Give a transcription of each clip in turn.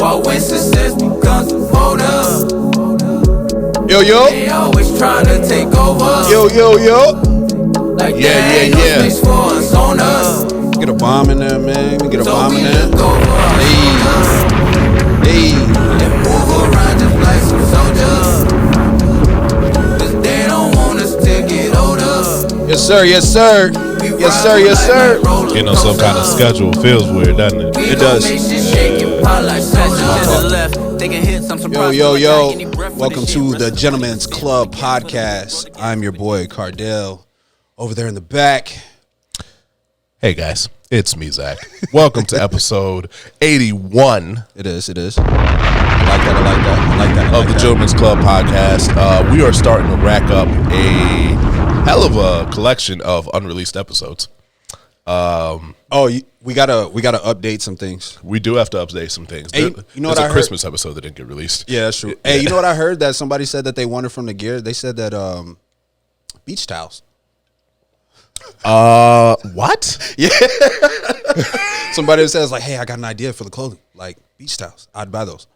fault when success becomes a motive. Yo, yo. They always trying to take over. Yo, yo, yo. Like ain't no space for us on us. Get a bomb in there, man. Get a So bomb we in there. look over our shoulders. Hey. And move around just like some soldiers. Cause they don't want us to get older. Yes, sir. Yes, sir. Yes, sir. Yes, sir. Getting on some kind of schedule feels weird, doesn't it? It does. Yo, yo, yo. Welcome to the Gentleman's Club podcast. I'm your boy, Cardell. Over there in the back. Hey, guys. It's me, Zach. Welcome to episode 81. It is. I like that. Of the Gentleman's Club podcast. We are starting to rack up a hell of a collection of unreleased episodes. We gotta update some things. We do have to update some things. Hey, you know what I heard? Christmas episode that didn't get released. Yeah, that's true. Hey, you know what I heard? That somebody said that they wanted from the gear. They said that beach towels. What? Yeah. Somebody says like, hey, I got an idea for the clothing, like beach towels. I'd buy those.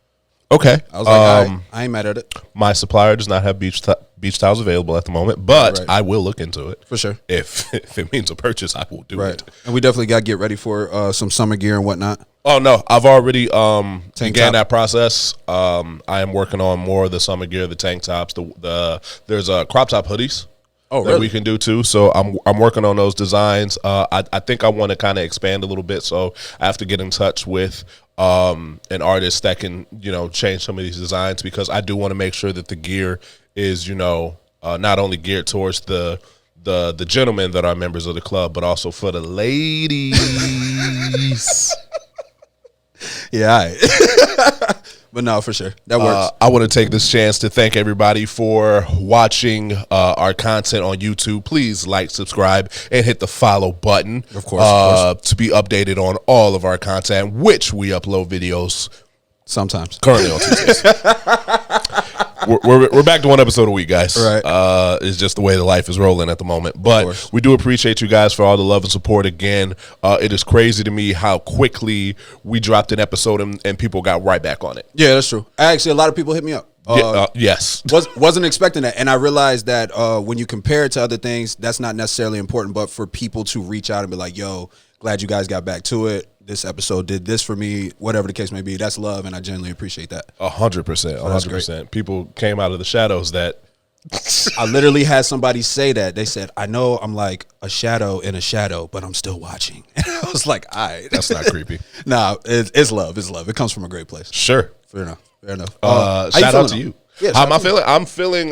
Okay. I was like, all right, I ain't mad at it. My supplier does not have beach towels available at the moment, but right. I will look into it. For sure. If it means a purchase, I will do it. And we definitely got to get ready for some summer gear and whatnot. Oh, no. I've already began that process. I am working on more of the summer gear, the tank tops. There's crop top hoodies. Oh, that really? we can do too. So I'm working on those designs. I think I want to kind of expand a little bit. So I have to get in touch with an artist that can, change some of these designs, because I do want to make sure that the gear is, not only geared towards the gentlemen that are members of the club, but also for the ladies. Yeah, all right. But no, for sure. That works. I want to take this chance to thank everybody for watching our content on YouTube. Please like, subscribe, and hit the follow button. Of course. To be updated on all of our content, which we upload videos sometimes. Currently on Tuesdays. We're back to one episode a week, guys. Right. It's just the way the life is rolling at the moment. But we do appreciate you guys for all the love and support again. It is crazy to me how quickly we dropped an episode and people got right back on it. Yeah, that's true. Actually, a lot of people hit me up. Yes. Wasn't expecting that. And I realized that when you compare it to other things, that's not necessarily important. But for people to reach out and be like, yo, glad you guys got back to it. This episode did this for me, whatever the case may be. That's love, and I genuinely appreciate that. 100%. 100%. People came out of the shadows that... I literally had somebody say that. They said, I know I'm like a shadow in a shadow, but I'm still watching. And I was like, all right. That's not creepy. Nah, it's love. It's love. It comes from a great place. Sure. Fair enough. Shout out to you. Yeah, how am I feeling? I'm feeling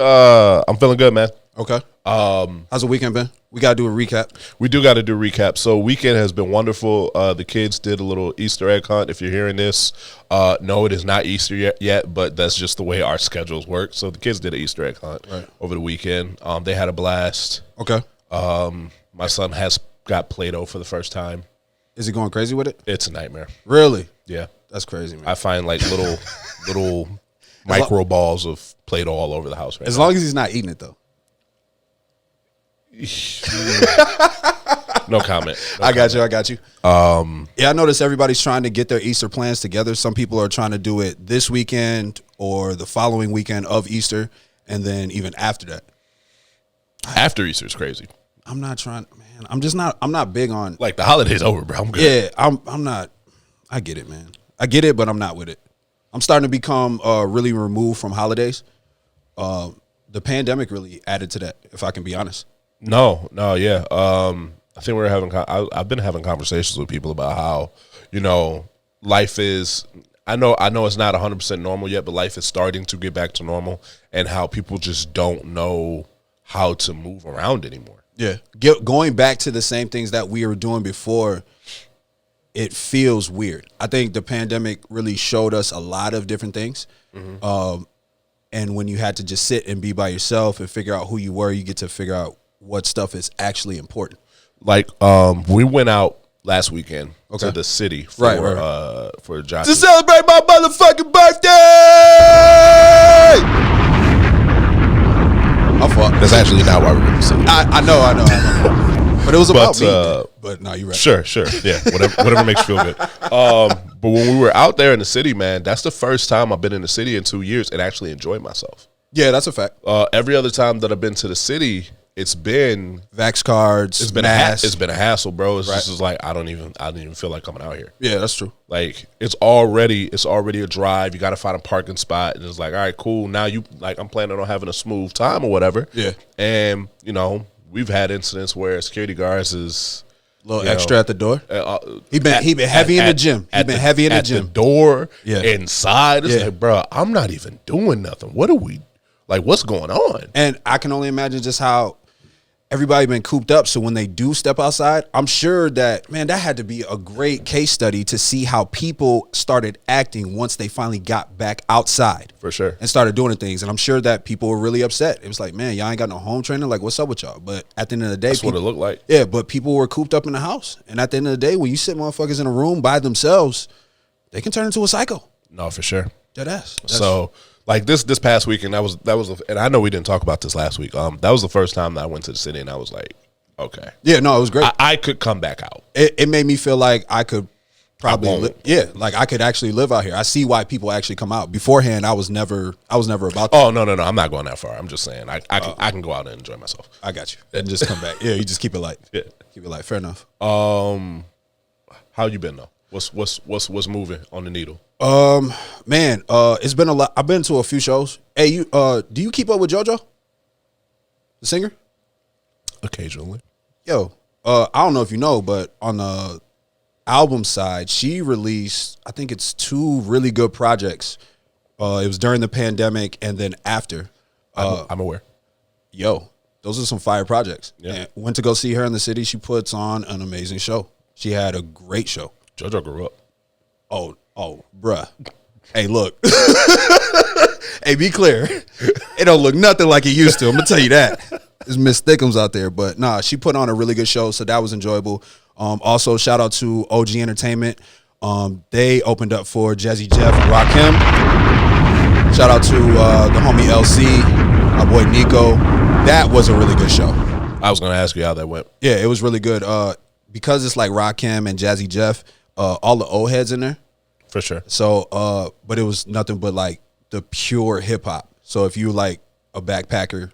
good, man. Okay. How's the weekend been? We got to do a recap. We do got to do a recap. So weekend has been wonderful. The kids did a little Easter egg hunt. If you're hearing this, no, it is not Easter yet, but that's just the way our schedules work. So the kids did an Easter egg hunt over the weekend. They had a blast. Okay. My son has got Play-Doh for the first time. Is he going crazy with it? It's a nightmare. Really? Yeah. That's crazy, man. I find like little micro balls of Play-Doh all over the house right now. As long as he's not eating it, though. No comment. I got you. Yeah, I noticed everybody's trying to get their Easter plans together. Some people are trying to do it this weekend or the following weekend of Easter, and then even after that. After Easter is crazy. I'm not trying, man. I'm not big on, like, the holiday's over, bro. I'm good. Yeah, I'm not. I get it, man. I get it, but I'm not with it. I'm starting to become really removed from holidays. The pandemic really added to that, if I can be honest. No, yeah. I think I've been having conversations with people about how, life is. I know it's not 100% normal yet, but life is starting to get back to normal, and how people just don't know how to move around anymore. Yeah, going back to the same things that we were doing before, it feels weird. I think the pandemic really showed us a lot of different things. Mm-hmm. And when you had to just sit and be by yourself and figure out who you were, you get to figure out what stuff is actually important. Like, we went out last weekend to the city for Joji. To celebrate my motherfucking birthday! My fault. That's actually not why we're in the city. I know. But it was about me. But no, you're right. Sure. Yeah, whatever makes you feel good. But when we were out there in the city, man, that's the first time I've been in the city in 2 years and actually enjoyed myself. Yeah, that's a fact. Every other time that I've been to the city, it's been Vax cards. it's been a hassle, bro. It's just like I don't even feel like coming out here. Yeah, that's true. Like it's already a drive. You got to find a parking spot, and it's like, all right, cool. Now I'm planning on having a smooth time or whatever. Yeah, and we've had incidents where security guards is a little extra at the door. He been heavy in the gym. He been heavy in the gym. The door, yeah, inside. It's like, bro, I'm not even doing nothing. What are we like? What's going on? And I can only imagine just how everybody been cooped up. So when they do step outside, I'm sure that, man, that had to be a great case study to see how people started acting once they finally got back outside. For sure. And started doing the things. And I'm sure that people were really upset. It was like, man, y'all ain't got no home training. Like, what's up with y'all? But at the end of the day, that's what it looked like. Yeah, but people were cooped up in the house. And at the end of the day, when you sit motherfuckers in a room by themselves, they can turn into a psycho. No, for sure. Deadass. So like this past weekend, that was, and I know we didn't talk about this last week. That was the first time that I went to the city, and I was like, okay, yeah, no, it was great. I could come back out. It made me feel like I could probably, like I could actually live out here. I see why people actually come out. Beforehand, I was never about that. Oh no, I'm not going that far. I'm just saying I can go out and enjoy myself. I got you, and just come back. Yeah, you just keep it light. Yeah, keep it light. Fair enough. How you been though? What's moving on the needle? Man, it's been a lot. I've been to a few shows. Hey, you do you keep up with JoJo, the singer? Occasionally. Yo, I don't know if you know, but on the album side, she released, I think it's 2 really good projects. It was during the pandemic and then after. I'm aware. Yo, those are some fire projects. Yeah. And went to go see her in the city. She puts on an amazing show. She had a great show. JoJo grew up. Oh, bruh. Hey, look. Hey, be clear. It don't look nothing like it used to. I'm gonna tell you that. There's Miss Thickums out there, but nah, she put on a really good show, so that was enjoyable. Also, shout out to OG Entertainment. They opened up for Jazzy Jeff and Rakim. Shout out to the homie LC, my boy Nico. That was a really good show. I was gonna ask you how that went. Yeah, it was really good. Because it's like Rakim and Jazzy Jeff, all the old heads in there. For sure. So, but it was nothing but like the pure hip hop. So if you like a backpacker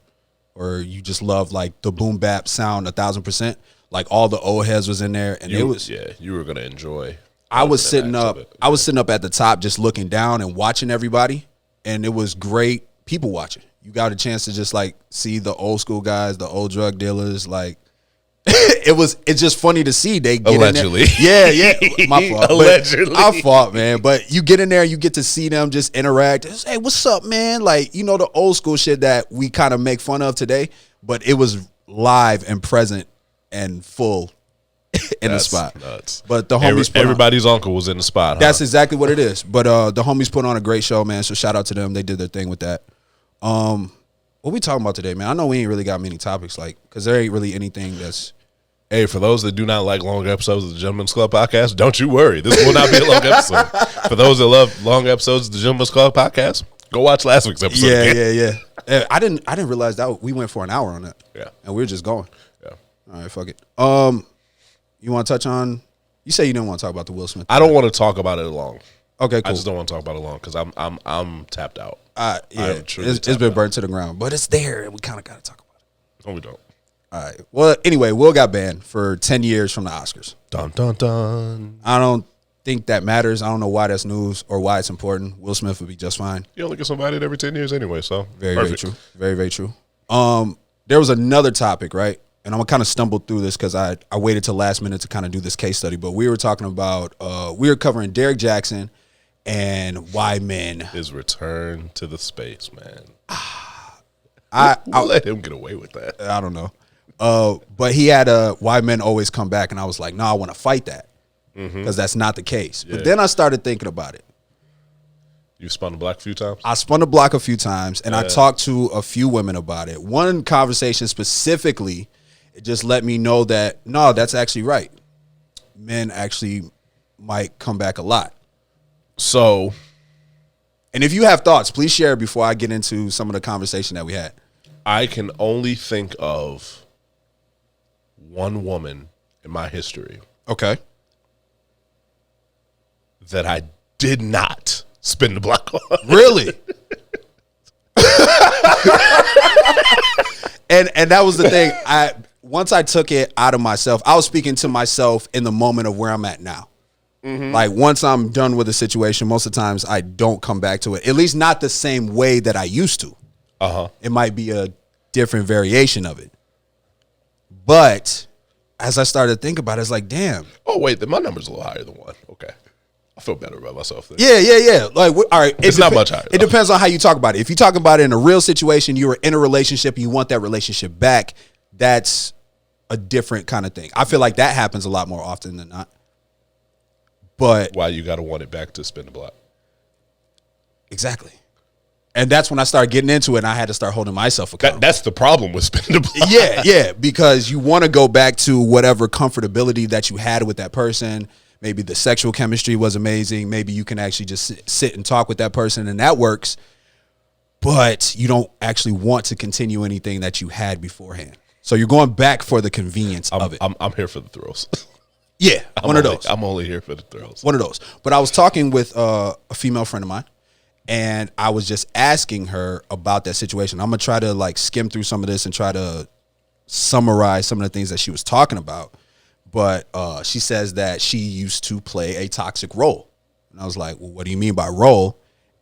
or you just love like the boom bap sound 1,000%, like all the old heads was in there, and you were gonna enjoy. I was sitting up at the top just looking down and watching everybody, and it was great people watching. You got a chance to just like see the old school guys, the old drug dealers, like it's just funny to see they get allegedly in there. Yeah, my fault. Allegedly, I fought, man. But you get in there, you get to see them just interact. It's, hey, what's up, man? Like, the old school shit that we kind of make fun of today, but it was live and present and full in the spot. Nuts. But the homies, everybody's uncle was in the spot. That's exactly what it is. But the homies put on a great show, man. So shout out to them. They did their thing with that. What we talking about today, man? I know we ain't really got many topics, like, because there ain't really anything that's. Hey, for those that do not like long episodes of the Gentleman's Club podcast, don't you worry. This will not be a long episode. For those that love long episodes of the Gentleman's Club podcast, go watch last week's episode. Yeah. I didn't realize that we went for an hour on that. Yeah, and we were just going. Yeah. All right, fuck it. You want to touch on? You say you didn't want to talk about the Will Smith. I don't want to talk about it long. Okay, cool. I just don't want to talk about it long because I'm tapped out. Yeah, it's been burnt to the ground, but it's there, and we kind of got to talk about it. No, we don't. All right. Well, anyway, Will got banned for 10 years from the Oscars. Dun dun dun. I don't think that matters. I don't know why that's news or why it's important. Will Smith would be just fine. You only get somebody every 10 years anyway, so very true. Very, very true. There was another topic, right? And I'm gonna kind of stumble through this because I waited till last minute to kind of do this case study. But we were talking about we were covering Derek Jackson and why men. His return to the space, man. I'll let him get away with that. I don't know. But he had why men always come back, and I was like, no, I want to fight that because that's not the case. Yeah. But then I started thinking about it. You spun the block a few times? I spun the block a few times, and I talked to a few women about it. One conversation specifically, it just let me know that, no, that's actually right. Men actually might come back a lot. So, and if you have thoughts, please share before I get into some of the conversation that we had. I can only think of one woman in my history Okay. that I did not spin the block on. Really? and that was the thing. Once I took it out of myself, I was speaking to myself in the moment of where I'm at now. Like once I'm done with a situation, most of the times I don't come back to it. At least not the same way that I used to. It might be a different variation of it. But as I started to think about it, it's like, damn. Oh, wait, then my number's a little higher than 1. Okay. I feel better about myself then. Yeah. Like, all right. It's not much higher. It depends on how you talk about it. If you talk about it in a real situation, you were in a relationship, you want that relationship back, that's a different kind of thing. I feel like that happens a lot more often than not. But why you got to want it back to spin the block? Exactly. And that's when I started getting into it, and I had to start holding myself accountable. That's the problem with spinning the block. Yeah, because you want to go back to whatever comfortability that you had with that person. Maybe the sexual chemistry was amazing. Maybe you can actually just sit and talk with that person, and that works. But you don't actually want to continue anything that you had beforehand. So you're going back for the convenience of it. I'm here for the thrills. Yeah, one of those. I'm only here for the thrills. One of those. But I was talking with a female friend of mine, and I was just asking her about that situation. I'm going to try to like skim through some of this and try to summarize some of the things that she was talking about. But she says that she used to play a toxic role. And I was like, well, what do you mean by role?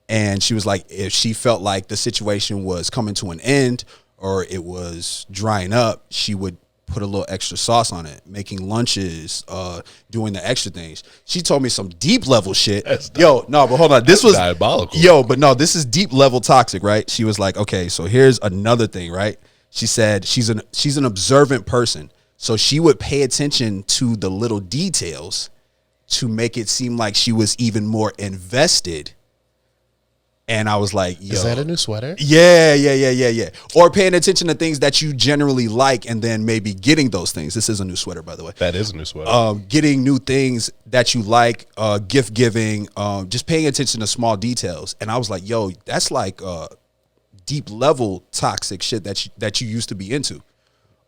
And she was like, if she felt like the situation was coming to an end or it was drying up, she would put a little extra sauce on it, making lunches, doing the extra things. She told me some deep level shit. But hold on. This was diabolical. But no, this is deep level toxic, right? She was like, okay, so here's another thing, right? She said she's an observant person. So she would pay attention to the little details to make it seem like she was even more invested. And I was like, yo. Is that a new sweater? Yeah. Or paying attention to things that you generally like and then maybe getting those things. This is a new sweater, by the way. That is a new sweater. Getting new things that you like, gift giving, just paying attention to small details. And I was like, yo, that's like deep level toxic shit that you used to be into.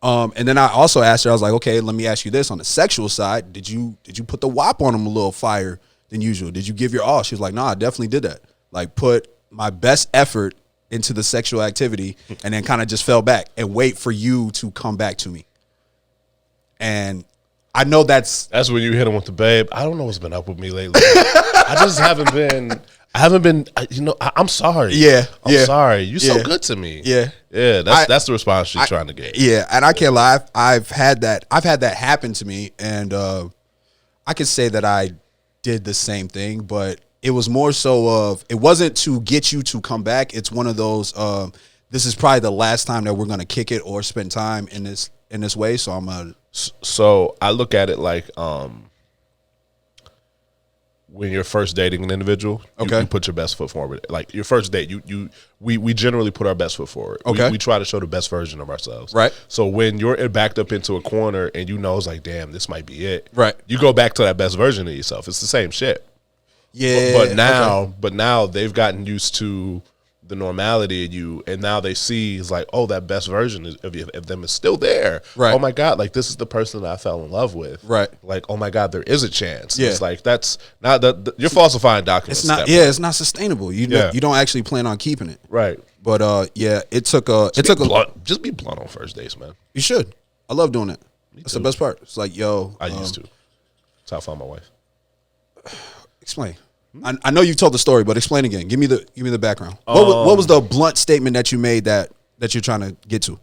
And then I also asked her, I was like, okay, let me ask you this. On the sexual side, did you put the WAP on them a little fire than usual? Did you give your all? She was like, no, I definitely did that. Like put my best effort into the sexual activity and then kind of just fell back and wait for you to come back to me. And I know that's when you hit him with the babe. I don't know what's been up with me lately. I just haven't been, I'm sorry. Yeah. I'm sorry. You're so good to me. Yeah. Yeah. That's the response she's trying to get. Yeah. And I can't lie. I've had that happen to me. And I could say that I did the same thing, but it was more so of, it wasn't to get you to come back. It's one of those, this is probably the last time that we're going to kick it or spend time in this way. So I look at it like, when you're first dating an individual, you put your best foot forward. Like your first date, we generally put our best foot forward. Okay. We try to show the best version of ourselves. Right. So when you're backed up into a corner and you know it's like, damn, this might be it. Right. You go back to that best version of yourself. It's the same shit. Yeah. But now they've gotten used to the normality of you, and now they see it's like, oh, that best version of them is still there. Right. Oh my God, like this is the person that I fell in love with. Right. Like, oh my God, there is a chance. Yeah. It's like that's not you're falsifying documents. It's not. Yeah, it's not sustainable. You don't actually plan on keeping it. Right. But it took just be blunt on first dates, man. You should. I love doing it. That's the best part. It's like, yo, I used to. That's how I found my wife. Explain. I know you told the story, but explain again. Give me the background. What was the blunt statement that you made that you're trying to get to?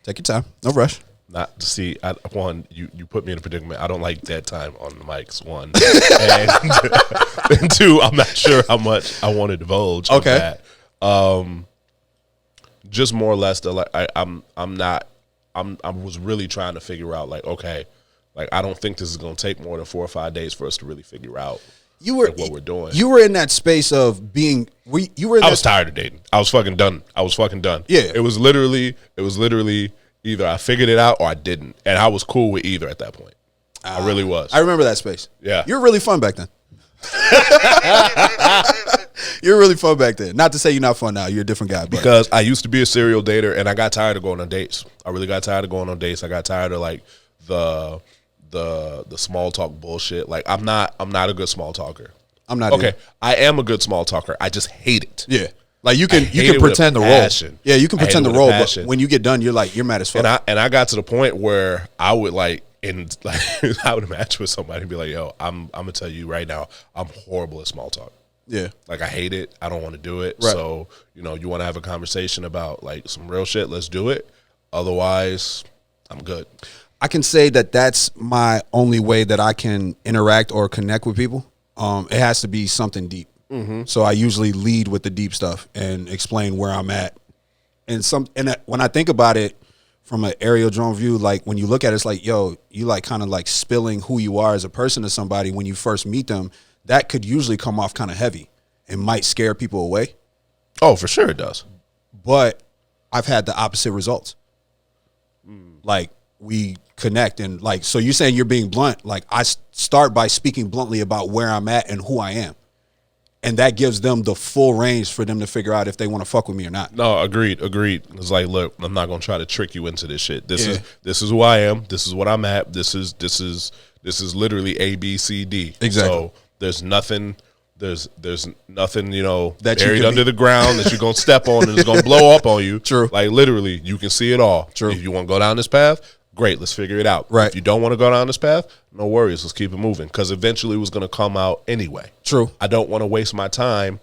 Take your time. No rush. Not to see. You put me in a predicament. I don't like dead time on the mics. One, and two, I'm not sure how much I want to divulge. Okay. Of that. Just more or less, I was really trying to figure out, like, okay, like I don't think this is going to take more than 4 or 5 days for us to really figure out what we're doing. You were in that space of being. I was tired of dating. I was fucking done. Yeah. It was literally either I figured it out or I didn't, and I was cool with either at that point. I really was. I remember that space. Yeah. You were really fun back then. You're really fun back then. Not to say you're not fun now. You're a different guy. But. Because I used to be a serial dater, and I got tired of going on dates. I really got tired of going on dates. I got tired of like the small talk bullshit. Like I'm not a good small talker. I'm not. Okay, either. I am a good small talker. I just hate it. Yeah. Like you can hate it pretend the with a role. passion. Yeah, you can I hate pretend it the with a role, but passion. when you get done, you're mad as fuck. And I got to the point where I would like I would match with somebody and be like, yo, I'm gonna tell you right now, I'm horrible at small talk. Yeah. Like I hate it. I don't want to do it. Right. So, you want to have a conversation about like some real shit, let's do it. Otherwise, I'm good. I can say that that's my only way that I can interact or connect with people. It has to be something deep. Mm-hmm. So I usually lead with the deep stuff and explain where I'm at. And when I think about it from an aerial drone view, like when you look at it, it's like, yo, you like kind of like spilling who you are as a person to somebody when you first meet them. That could usually come off kind of heavy and might scare people away. Oh, for sure it does. But I've had the opposite results. Like we connect and like, so you're saying you're being blunt. Like I start by speaking bluntly about where I'm at and who I am. And that gives them the full range for them to figure out if they want to fuck with me or not. No, agreed. It's like, look, I'm not gonna try to trick you into this shit. This is who I am. This is what I'm at. This is literally A, B, C, D. Exactly. So there's nothing that That you buried can under the ground that you're gonna step on and it's gonna blow up on you. True. Like literally, you can see it all. True. If you want to go down this path, great, let's figure it out. Right. If you don't want to go down this path, no worries, let's keep it moving. Because eventually it was going to come out anyway. True. I don't want to waste my time,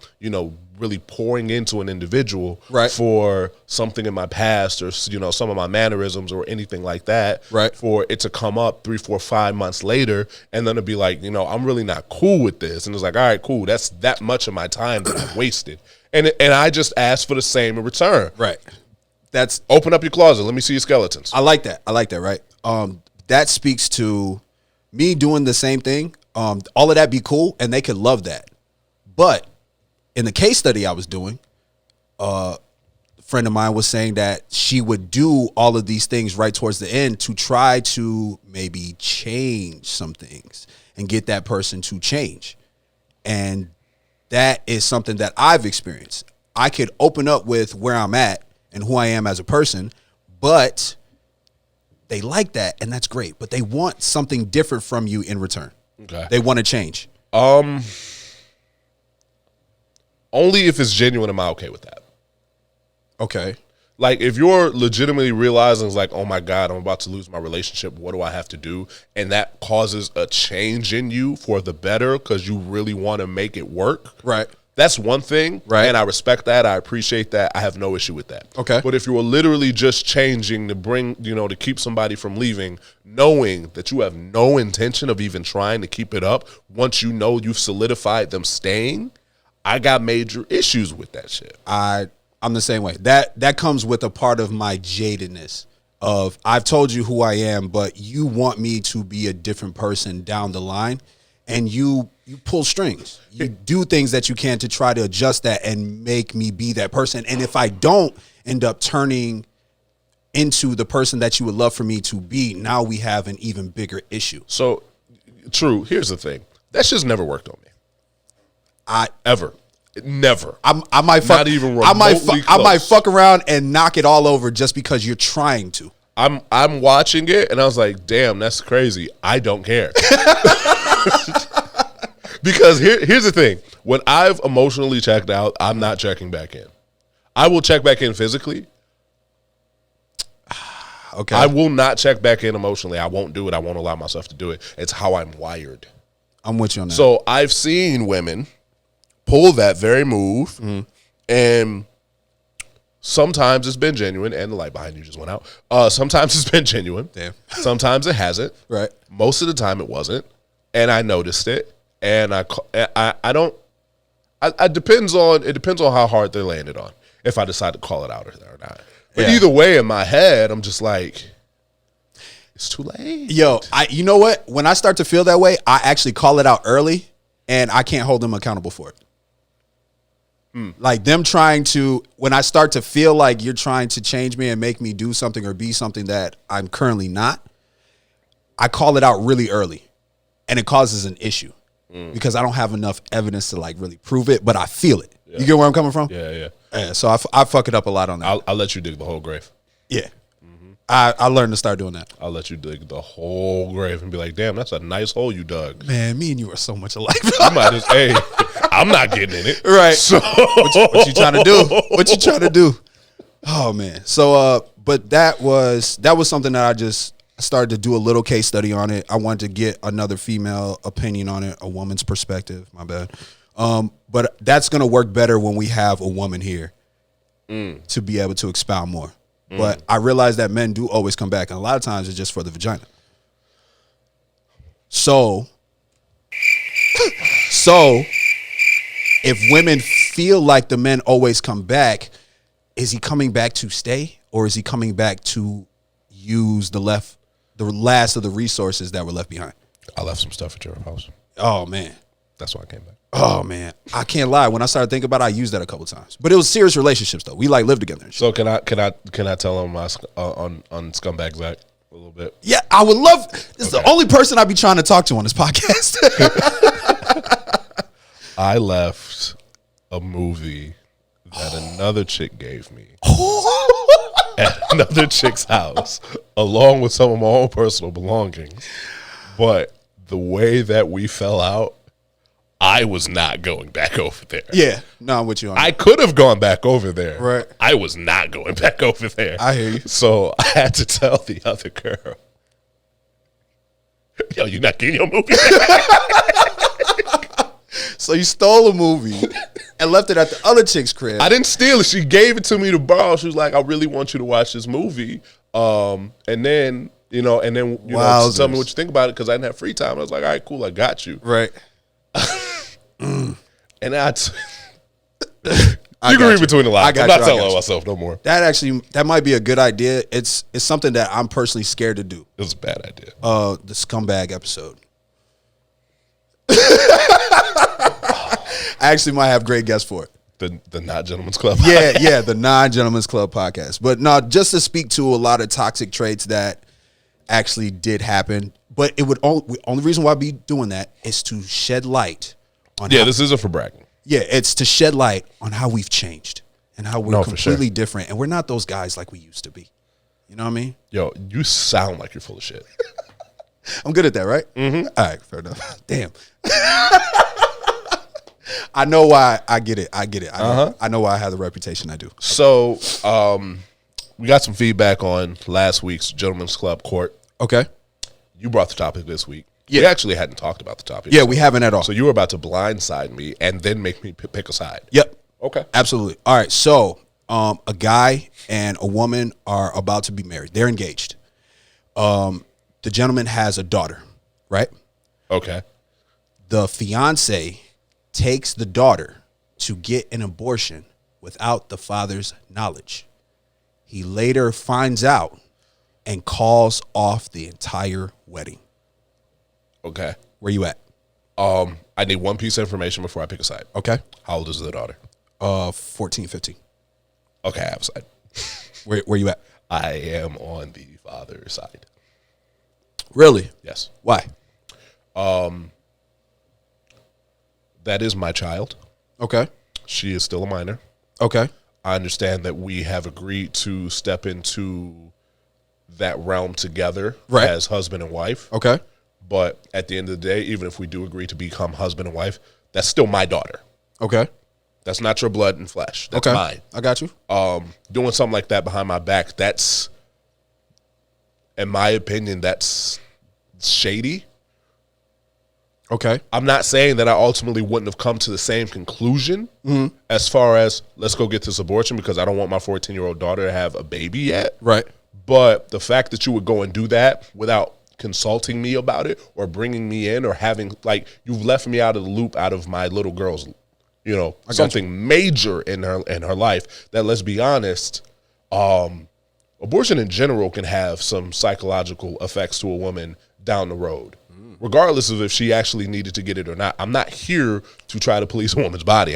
really pouring into an individual Right. for something in my past or, some of my mannerisms or anything like that. Right. For it to come up 3, 4, 5 months later and then to be like, I'm really not cool with this. And it's like, all right, cool. That's that much of my time that I wasted. And I just asked for the same in return. Right. That's Open up your closet. Let me see your skeletons. I like that. Right. That speaks to me doing the same thing. All of that be cool, and they could love that. But in the case study I was doing, a friend of mine was saying that she would do all of these things right towards the end to try to maybe change some things and get that person to change. And that is something that I've experienced. I could open up with where I'm at and who I am as a person, but they like that, and that's great. But they want something different from you in return. Okay. They want to change. Only if it's genuine am I okay with that. Okay. Like if you're legitimately realizing it's like, oh my God, I'm about to lose my relationship. What do I have to do? And that causes a change in you for the better because you really want to make it work. Right. That's one thing, Right. And I respect that. I appreciate that. I have no issue with that. Okay. But if you are literally just changing to bring, to keep somebody from leaving, knowing that you have no intention of even trying to keep it up, once you know you've solidified them staying, I got major issues with that shit. I'm the same way. That comes with a part of my jadedness of I've told you who I am, but you want me to be a different person down the line, and you pull strings. You do things that you can to try to adjust that and make me be that person. And if I don't end up turning into the person that you would love for me to be, now we have an even bigger issue. So, true. Here's the thing. That shit's never worked on me. Ever. Never. I might fuck, Not even I might close. fuck around and knock it all over just because you're trying to. I'm watching it and I was like, damn, that's crazy. I don't care. Because here's the thing. When I've emotionally checked out, I'm not checking back in. I will check back in physically. Okay. I will not check back in emotionally. I won't do it. I won't allow myself to do it. It's how I'm wired. I'm with you on that. So I've seen women pull that very move, and sometimes it's been genuine, and the light behind you just went out. Sometimes it's been genuine. Damn. Sometimes it hasn't. Right. Most of the time it wasn't, and I noticed it, and I don't. It depends on how hard they landed on. If I decide to call it out or not. But Yeah. either way, in my head, I'm just like, it's too late. Yo, you know what? When I start to feel that way, I actually call it out early, and I can't hold them accountable for it. Like them trying to, when I start to feel like you're trying to change me and make me do something or be something that I'm currently not, I call it out really early, and it causes an issue. because I don't have enough evidence to like really prove it, but I feel it. You get where I'm coming from? Yeah. So I fuck it up a lot on that. I'll let you dig the whole grave. Yeah. I learned to start doing that. I'll let you dig the whole grave and be like, damn, that's a nice hole you dug. Man, me and you are so much alike. You might just, hey, I'm not getting in it. Right. So What you trying to do? What you trying to do? Oh man. So but that was something that I just started to do a little case study on it. I wanted to get another female opinion on it, a woman's perspective. My bad. But that's gonna work better when we have a woman here to be able to expound more. But I realize that men do always come back, and a lot of times it's just for the vagina. So if women feel like the men always come back, is he coming back to stay, or is he coming back to use the last of the resources that were left behind? I left some stuff at your house. Oh man. That's why I came back. Oh man, I can't lie. When I started thinking about it, I used that a couple times. But it was serious relationships though. We like lived together and shit. So can I tell him my on Scumbag Zach a little bit? Yeah, I would love. This is the only person I'd be trying to talk to on this podcast. I left a movie that another chick gave me at another chick's house, along with some of my own personal belongings. But the way that we fell out, I was not going back over there. Yeah, no, I'm with you on that. I could have gone back over there. Right. I was not going back over there. I hear you. So I had to tell the other girl, yo, you not getting your movie back? So you stole a movie and left it at the other chick's crib. I didn't steal it. She gave it to me to borrow. She was like, I really want you to watch this movie. And then tell me what you think about it, because I didn't have free time. I was like, all right, cool, I got you. Right. And you can read between the lines. I'm not telling myself no more. That might be a good idea. It's something that I'm personally scared to do. It was a bad idea. The scumbag episode. I actually might have great guests for it. The Not Gentlemen's Club. Yeah, the Non-Gentlemen's Club podcast. But no, just to speak to a lot of toxic traits that actually did happen. But it would only reason why I'd be doing that is to shed light on this isn't for bragging. Yeah, it's to shed light on how we've changed and how we're completely different. And we're not those guys like we used to be. You know what I mean? Yo, you sound like you're full of shit. I'm good at that, right? Mm-hmm. All right, fair enough. Damn. I know why I get it. I know why I have the reputation I do. So we got some feedback on last week's Gentlemen's Club Court. Okay. You brought the topic this week. Yeah. We actually hadn't talked about the topic. Yeah, we haven't at all. So you were about to blindside me and then make me pick a side. Yep. Okay. Absolutely. All right. So a guy and a woman are about to be married. They're engaged. The gentleman has a daughter, right? Okay. The fiance takes the daughter to get an abortion without the father's knowledge. He later finds out and calls off the entire wedding. Okay. Where you at? I need one piece of information before I pick a side. Okay. How old is the daughter? 14, 15. Okay, I have a side. Where you at? I am on the father's side. Really? Yes. Why? That is my child. Okay. She is still a minor. Okay. I understand that we have agreed to step into that realm together as husband and wife. Okay. But at the end of the day, even if we do agree to become husband and wife, that's still my daughter. Okay. That's not your blood and flesh. That's mine. I got you. Doing something like that behind my back, that's, in my opinion, that's shady. Okay. I'm not saying that I ultimately wouldn't have come to the same conclusion as far as let's go get this abortion because I don't want my 14-year-old daughter to have a baby yet. Right. But the fact that you would go and do that without consulting me about it or bringing me in or having, like, you've left me out of the loop out of my little girl's, something major in her life that, let's be honest, abortion in general can have some psychological effects to a woman down the road. Regardless of if she actually needed to get it or not. I'm not here to try to police a woman's body.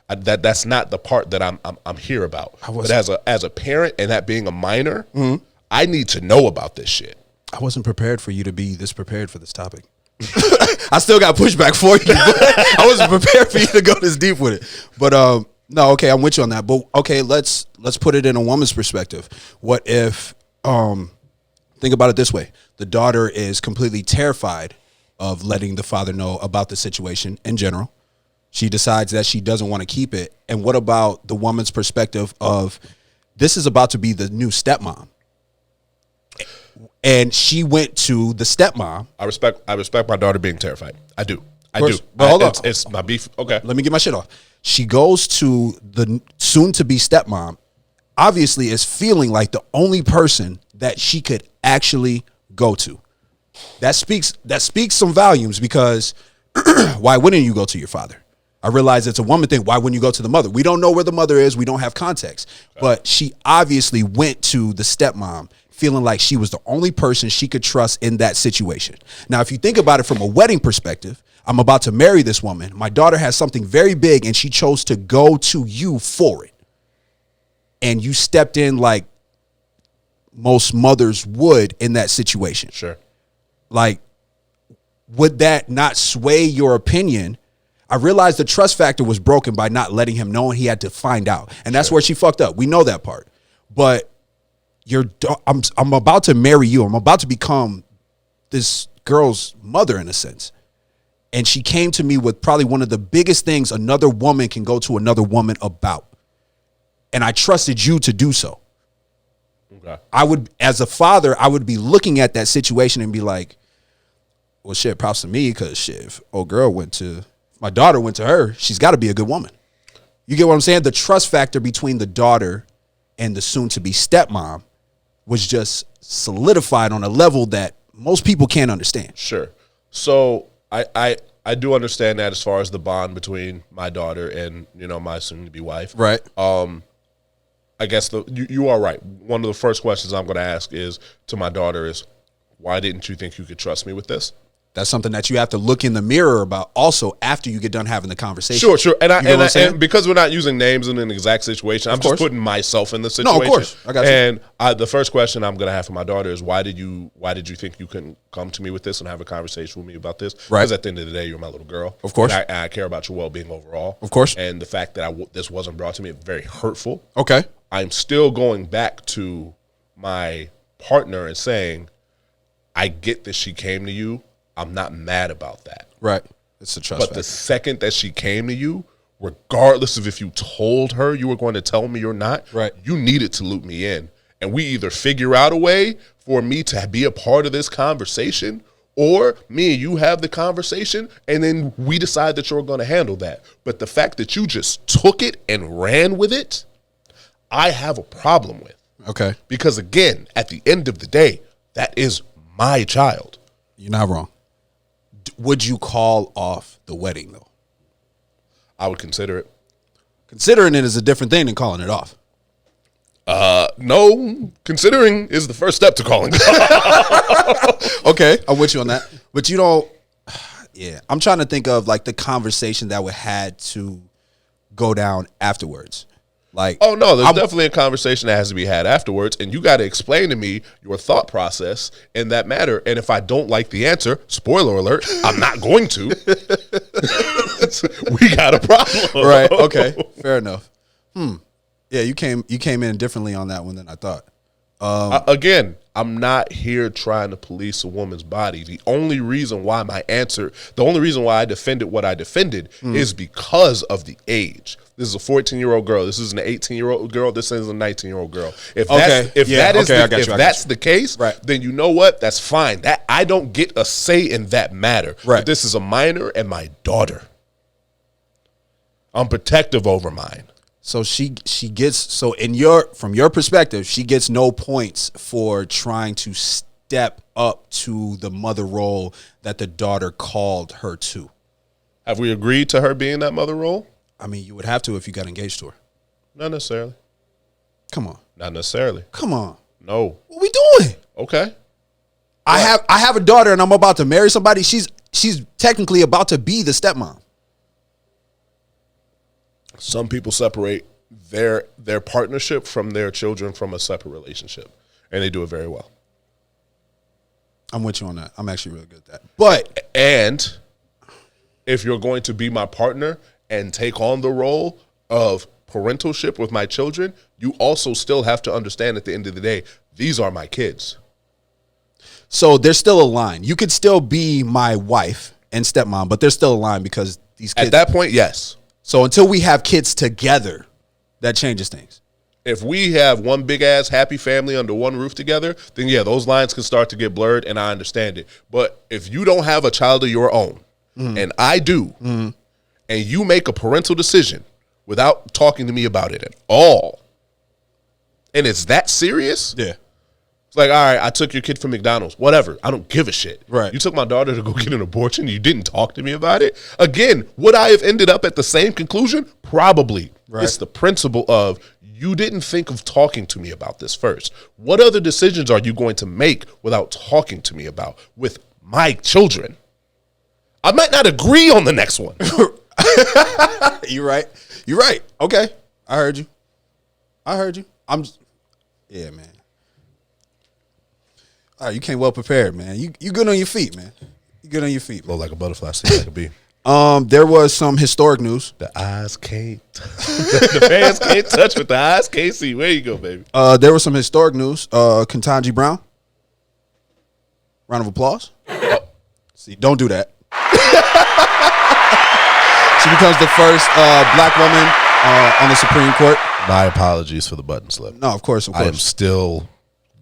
That's not the part that I'm here about. But as a parent and that being a minor, I need to know about this shit. I wasn't prepared for you to be this prepared for this topic. I still got pushback for you. But I wasn't prepared for you to go this deep with it. But no, okay, I'm with you on that. But okay, let's put it in a woman's perspective. What if think about it this way: the daughter is completely terrified of letting the father know about the situation in general. She decides that she doesn't want to keep it. And what about the woman's perspective of this is about to be the new stepmom? And she went to the stepmom. I respect my daughter being terrified. I do. But hold on. It's my beef. Okay. Let me get my shit off. She goes to the soon-to-be stepmom, obviously is feeling like the only person that she could actually go to. That speaks some volumes, because why wouldn't you go to your father? I realize it's a woman thing. Why wouldn't you go to the mother? We don't know where the mother is. We don't have context. Okay. But she obviously went to the stepmom feeling like she was the only person she could trust in that situation. Now, if you think about it from a wedding perspective, I'm about to marry this woman. My daughter has something very big, and she chose to go to you for it. And you stepped in like most mothers would in that situation. Sure. Like, would that not sway your opinion? I realized the trust factor was broken by not letting him know, and he had to find out. And that's where she fucked up. We know that part. But I'm about to marry you. I'm about to become this girl's mother in a sense. And she came to me with probably one of the biggest things another woman can go to another woman about. And I trusted you to do so. Okay. I would, as a father, I would be looking at that situation and be like, well, shit, props to me, because shit, if my daughter went to her, she's got to be a good woman. You get what I'm saying? The trust factor between the daughter and the soon-to-be stepmom was just solidified on a level that most people can't understand. Sure. So I do understand that as far as the bond between my daughter and, my soon-to-be wife. Right. I guess you are right. One of the first questions I'm going to ask to my daughter is, why didn't you think you could trust me with this? That's something that you have to look in the mirror about also after you get done having the conversation. Sure. And because we're not using names in an exact situation, I'm just putting myself in the situation. No, of course. I got you. And the first question I'm going to have for my daughter is, why did you think you couldn't come to me with this and have a conversation with me about this? Right. Because at the end of the day, you're my little girl. Of course. And I care about your well-being overall. Of course. And the fact that this wasn't brought to me is very hurtful. Okay. I'm still going back to my partner and saying, I get that she came to you. I'm not mad about that. Right. It's a trust factor. But the second that she came to you, regardless of if you told her you were going to tell me or not, right, you needed to loop me in. And we either figure out a way for me to be a part of this conversation, or me and you have the conversation, and then we decide that you're going to handle that. But the fact that you just took it and ran with it, I have a problem with. Okay. Because again, at the end of the day, that is my child. You're not wrong. Would you call off the wedding, though? I would consider it. Considering it is a different thing than calling it off. No, considering is the first step to calling. Okay, I'm with you on that. But you don't, yeah, I'm trying to think of like the conversation that would had to go down afterwards. Like, oh no, there's definitely a conversation that has to be had afterwards, and you got to explain to me your thought process in that matter. And if I don't like the answer, spoiler alert, I'm not going to. We got a problem, right? Okay, fair enough. Yeah, you came in differently on that one than I thought. Again, I'm not here trying to police a woman's body. The only reason why I defended what I defended is because of the age. This is a 14-year-old girl. This is an 18-year-old girl. This is a 19-year-old girl. If that's the case, right, then you know what? That's fine. That I don't get a say in that matter. Right. But this is a minor and my daughter. I'm protective over mine. So she gets, from your perspective, she gets no points for trying to step up to the mother role that the daughter called her to. Have we agreed to her being that mother role? I mean, you would have to if you got engaged to her. Not necessarily. Come on. Not necessarily. Come on. No. What we doing? Okay. I have a daughter and I'm about to marry somebody. She's technically about to be the stepmom. Some people separate their partnership from their children from a separate relationship, and they do it very well. I'm with you on that. I'm actually really good at that. But And if you're going to be my partner and take on the role of parentalship with my children, you also still have to understand at the end of the day, these are my kids. so there's still a line. You could still be my wife and stepmom, but there's still a line because these kids. At that point, yes. So until we have kids together, that changes things. If we have one big ass happy family under one roof together, then yeah, those lines can start to get blurred, and I understand it. But if you don't have a child of your own, and I do, and you make a parental decision without talking to me about it at all, and it's that serious, Yeah. it's like, all right, I took your kid from McDonald's, whatever. I don't give a shit. Right. You took my daughter to go get an abortion. You didn't talk to me about it. Again, would I have ended up at the same conclusion? Probably. Right. It's the principle of you didn't think of talking to me about this first. What other decisions are you going to make without talking to me about with my children? I might not agree on the next one. You're right. You're right. Okay. I heard you. Yeah, man. All right, you came well prepared, man. You good on your feet, man. You good on your feet. Low like a butterfly, sting like a bee. There was some historic news. The eyes can't. The fans can't touch, but the eyes can't see. Where you go, baby? There was some historic news. Ketanji Brown. Round of applause. See, don't do that. She becomes the first black woman on the Supreme Court. My apologies for the button slip. No, of course. I am still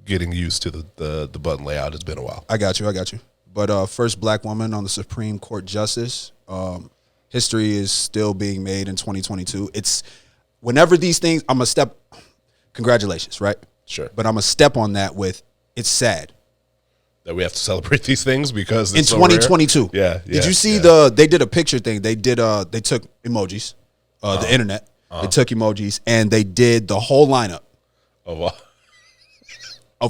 getting used to the button layout. It's been a while. I got you. But first black woman on the Supreme Court justice. History is still being made in 2022. It's whenever these things, I'm a step. Congratulations, right? Sure. But I'm a step on that with. It's sad That we have to celebrate these things because in it's so 2022. rare. Yeah. Did you see they did a picture thing? They did. They took emojis, the internet. They took emojis and they did the whole lineup of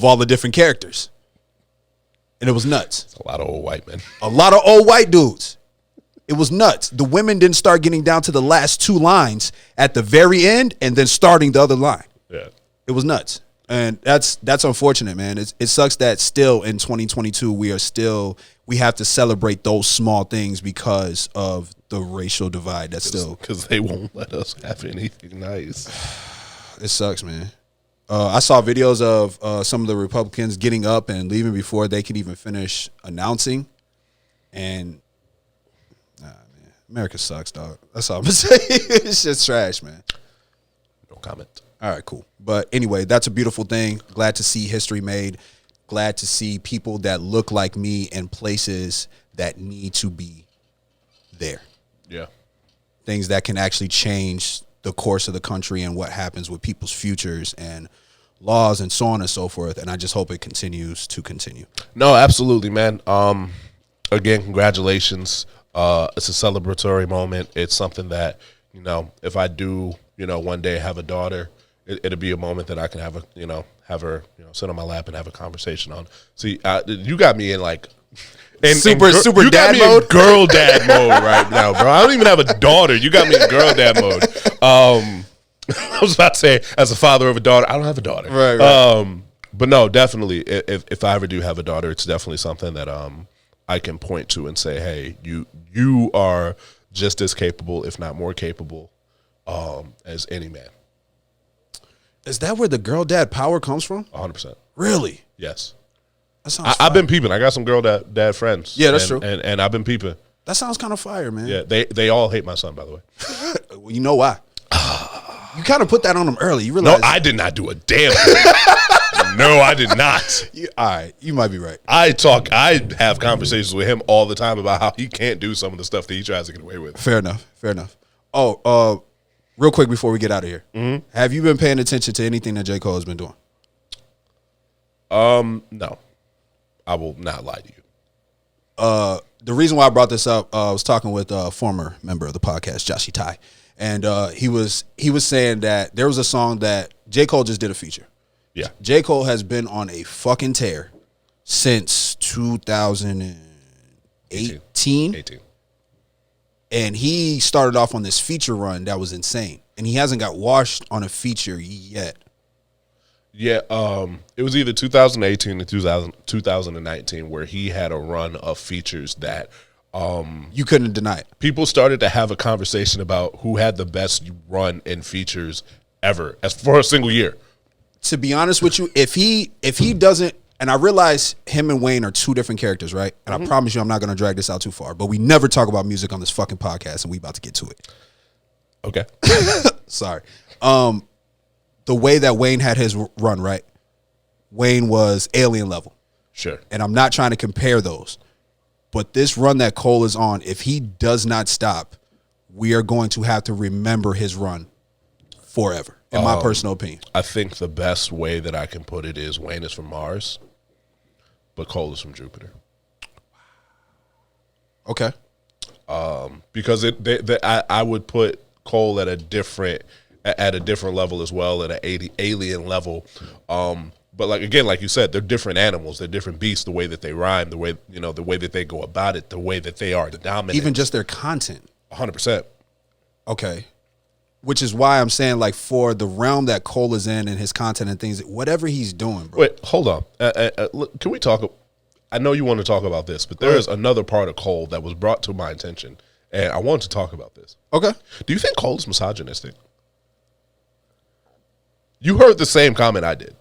all the different characters, and it was nuts. a lot of old white men. A lot of old white dudes. It was nuts. The women didn't start getting down to the last two lines at the very end and then starting the other line. Yeah. It was nuts. And that's unfortunate, man. It sucks that still in 2022 we have to celebrate those small things because of the racial divide that's still. Because they won't let us have anything nice. It sucks, man. I saw videos of some of the Republicans getting up and leaving before they could even finish announcing. And man, America sucks, dog. That's all I'm gonna say. It's just trash, man. No comment. All right, cool. But anyway, that's a beautiful thing. Glad to see history made. Glad to see people that look like me in places that need to be there. Yeah. Things that can actually change the course of the country and what happens with people's futures and laws and so on and so forth. And I just hope it continues to continue. No, absolutely, man. Again, congratulations. It's a celebratory moment. It's something that, if I do, one day have a daughter, it'll be a moment that I can have her, sit on my lap and have a conversation on. See, you got me in like Super you got dad me mode? in girl dad mode right now, bro. I don't even have a daughter. You got me in girl dad mode. I was about to say, as a father of a daughter, I don't have a daughter. Right. But no, definitely, if I ever do have a daughter, it's definitely something that I can point to and say, hey, you are just as capable, if not more capable, as any man. Is that where the girl dad power comes from? 100%. Really? Yes. That sounds I've been peeping. I got some girl dad friends. Yeah, that's true. true. And I've been peeping. That sounds kind of fire, man. Yeah, they all hate my son, by the way. Well, you know why? You kind of put that on them early. You No, realize? I did not do a damn thing. No, I did not. All right, you might be right. I have conversations with him all the time about how he can't do some of the stuff that he tries to get away with. Fair enough. Oh, real quick before we get out of here, have you been paying attention to anything that J. Cole has been doing? No, I will not lie to you. The reason why I brought this up, I was talking with a former member of the podcast, Joji Tai, and he was saying that there was a song that J. Cole just did a feature. Yeah. J. Cole has been on a fucking tear since 2018. 18. And he started off on this feature run that was insane. And he hasn't got washed on a feature yet. Yeah, it was either 2018 or 2019 where he had a run of features that You couldn't deny it. people started to have a conversation about who had the best run in features ever as for a single year. To be honest with you, if he doesn't, and I realize him and Wayne are two different characters, right? And I promise you I'm not going to drag this out too far, but we never talk about music on this fucking podcast, and we about to get to it. Okay. Sorry. The way that Wayne had his run, right? Wayne was alien level. Sure. And I'm not trying to compare those. But this run that Cole is on, if he does not stop, we are going to have to remember his run forever, in my personal opinion. I think the best way that I can put it is Wayne is from Mars, but Cole is from Jupiter. Okay. Because I would put Cole at a different level as well, at an alien level. But like you said, they're different animals, they're different beasts. The way that they rhyme, the way that they go about it, the way that they are the dominant, Even just their content. 100%. Okay. Which is why I'm saying, like, for the realm that Cole is in and his content and things, whatever he's doing, bro. Wait, hold on. Can we talk? I know you want to talk about this, but there is another part of Cole that was brought to my attention, and I want to talk about this. Okay. Do you think Cole is misogynistic? You heard the same comment I did.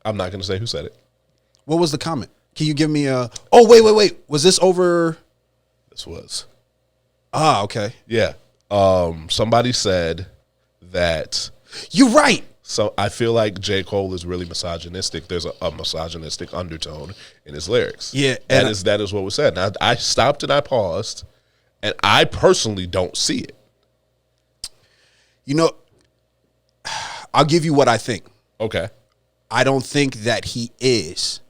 I'm not going to say who said it. What was the comment? Can you give me a... Oh, wait. Was this over... This was. Ah, okay. Yeah. Somebody said that... You're right. So I feel like J. Cole is really misogynistic. There's a misogynistic undertone in his lyrics. Yeah. That is what was said. Now, I stopped and I paused, and I personally don't see it. You know, I'll give you what I think. Okay. I don't think that he is.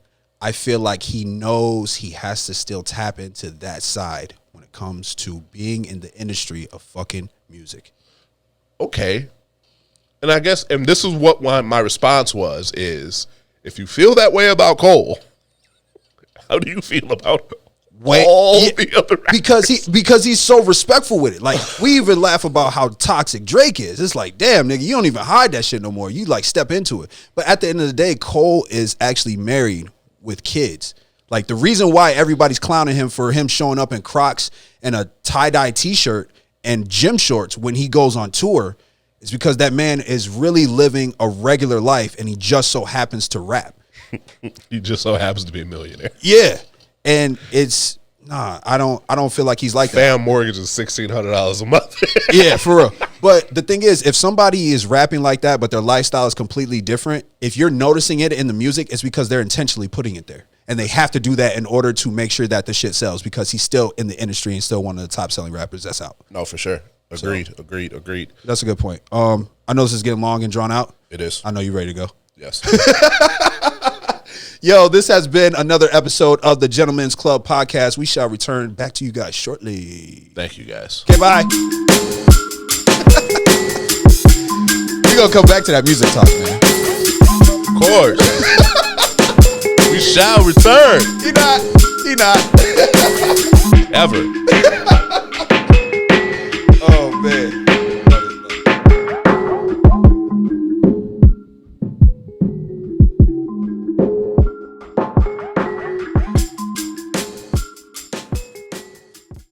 I feel like he knows he has to still tap into that side when it comes to being in the industry of fucking music. Okay. And I guess, and this is what my response was, is if you feel that way about Cole, how do you feel about the other rappers? Because he's so respectful with it. Like, we even laugh about how toxic Drake is. It's like, damn, nigga, you don't even hide that shit no more. You like step into it. But at the end of the day, Cole is actually married with kids. Like, the reason why everybody's clowning him for him showing up in Crocs and a tie-dye t-shirt and gym shorts when he goes on tour is because that man is really living a regular life, and he just so happens to rap. He just so happens to be a millionaire. Yeah. And it's I don't feel like he's like that. Fam mortgage is $1,600 a month. Yeah, for real. But the thing is, if somebody is rapping like that, but their lifestyle is completely different, if you're noticing it in the music, it's because they're intentionally putting it there. And they have to do that in order to make sure that the shit sells, because he's still in the industry and still one of the top selling rappers that's out. No, for sure. Agreed. That's a good point. I know this is getting long and drawn out. It is. I know you're ready to go. Yes. Yo, this has been another episode of the Gentlemen's Club podcast. We shall return back to you guys shortly. Thank you, guys. Okay, bye. We're going to come back to that music talk, man. Of course. We shall return. He not. Ever. Oh, man.